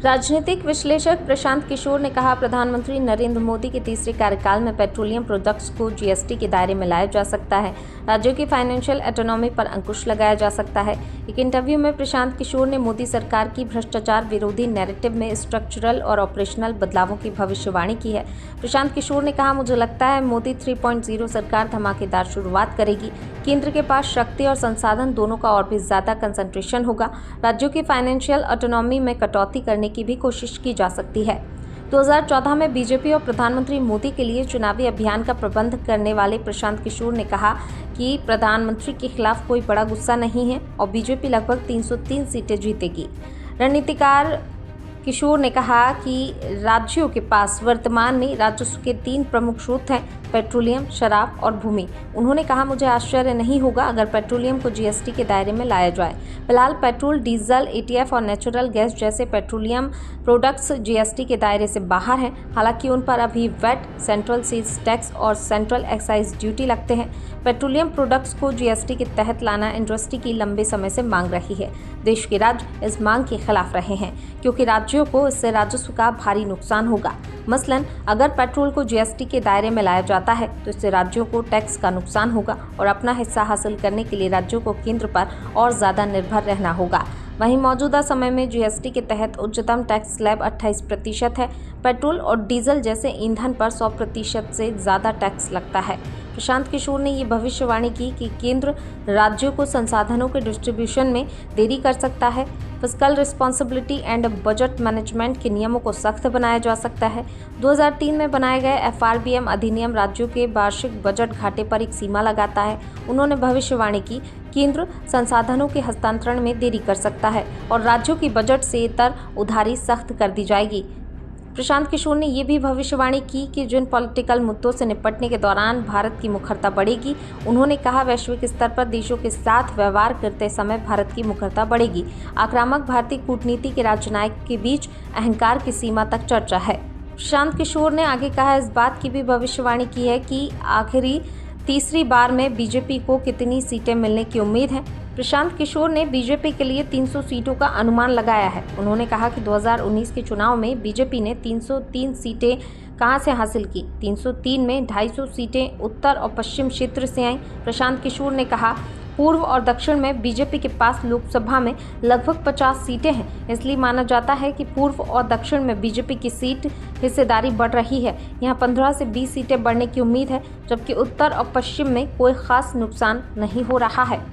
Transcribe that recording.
राजनीतिक विश्लेषक प्रशांत किशोर ने कहा, प्रधानमंत्री नरेंद्र मोदी के तीसरे कार्यकाल में पेट्रोलियम प्रोडक्ट्स को जीएसटी के दायरे में लाया जा सकता है। राज्यों की फाइनेंशियल ऑटोनॉमी पर अंकुश लगाया जा सकता है। एक इंटरव्यू में प्रशांत किशोर ने मोदी सरकार की भ्रष्टाचार विरोधी नैरेटिव में स्ट्रक्चरल और ऑपरेशनल बदलावों की भविष्यवाणी की है। प्रशांत किशोर ने कहा, मुझे लगता है मोदी 3.0 सरकार धमाकेदार शुरुआत करेगी। केंद्र के पास शक्ति और संसाधन दोनों का और भी ज्यादा कंसंट्रेशन होगा। राज्यों की फाइनेंशियल ऑटोनॉमी में कटौती करने की भी कोशिश की जा सकती है। 2014 में बीजेपी और प्रधानमंत्री मोदी के लिए चुनावी अभियान का प्रबंध करने वाले प्रशांत किशोर ने कहा कि प्रधानमंत्री के खिलाफ कोई बड़ा गुस्सा नहीं है और बीजेपी लगभग 303 सीटें जीतेगी। रणनीतिकार किशोर ने कहा कि राज्यों के पास वर्तमान में राजस्व के 3 प्रमुख स्रोत हैं, पेट्रोलियम, शराब और भूमि। उन्होंने कहा, मुझे आश्चर्य नहीं होगा अगर पेट्रोलियम को जीएसटी के दायरे में लाया जाए। फिलहाल पेट्रोल, डीजल, एटीएफ और नेचुरल गैस जैसे पेट्रोलियम प्रोडक्ट्स जीएसटी के दायरे से बाहर हैं। हालांकि उन पर अभी वैट, सेंट्रल सेल्स टैक्स और सेंट्रल एक्साइज ड्यूटी लगते हैं। पेट्रोलियम प्रोडक्ट्स को जीएसटी के तहत लाना इंडस्ट्री की लंबे समय से मांग रही है। देश के राज्य इस मांग के खिलाफ रहे हैं क्योंकि राज्यों को इससे राजस्व का भारी नुकसान होगा। मसलन अगर पेट्रोल को जीएसटी के दायरे में लाया जाता है तो इससे राज्यों को टैक्स का नुकसान होगा और अपना हिस्सा हासिल करने के लिए राज्यों को केंद्र पर और ज़्यादा निर्भर रहना होगा। वहीं मौजूदा समय में जीएसटी के तहत उच्चतम टैक्स स्लैब 28% है। पेट्रोल और डीजल जैसे ईंधन पर 100% से ज़्यादा टैक्स लगता है। प्रशांत किशोर ने ये भविष्यवाणी की कि केंद्र राज्यों को संसाधनों के डिस्ट्रीब्यूशन में देरी कर सकता है। Fiscal responsibility and budget management के नियमों को सख्त बनाया जा सकता है। 2003 में बनाए गए एफआरबीएम अधिनियम राज्यों के वार्षिक बजट घाटे पर एक सीमा लगाता है। उन्होंने भविष्यवाणी की, केंद्र संसाधनों के हस्तांतरण में देरी कर सकता है और राज्यों की बजट से इतर उधारी सख्त कर दी जाएगी। प्रशांत किशोर ने यह भी भविष्यवाणी की कि जिन पॉलिटिकल मुद्दों से निपटने के दौरान भारत की मुखरता बढ़ेगी, उन्होंने कहा, वैश्विक स्तर पर देशों के साथ व्यवहार करते समय भारत की मुखरता बढ़ेगी। आक्रामक भारतीय कूटनीति के राजनयिक के बीच अहंकार की सीमा तक चर्चा है। प्रशांत किशोर ने आगे कहा, इस बात की भी भविष्यवाणी की है कि आखिरी तीसरी बार में बीजेपी को कितनी सीटें मिलने की उम्मीद है। प्रशांत किशोर ने बीजेपी के लिए 300 सीटों का अनुमान लगाया है। उन्होंने कहा कि 2019 के चुनाव में बीजेपी ने 303 सीटें कहां से हासिल की। 303 में 250 सीटें उत्तर और पश्चिम क्षेत्र से आईं। प्रशांत किशोर ने कहा, पूर्व और दक्षिण में बीजेपी के पास लोकसभा में लगभग 50 सीटें हैं। इसलिए माना जाता है कि पूर्व और दक्षिण में बीजेपी की सीट हिस्सेदारी बढ़ रही है। यहां 15 से 20 सीटें बढ़ने की उम्मीद है, जबकि उत्तर और पश्चिम में कोई खास नुकसान नहीं हो रहा है।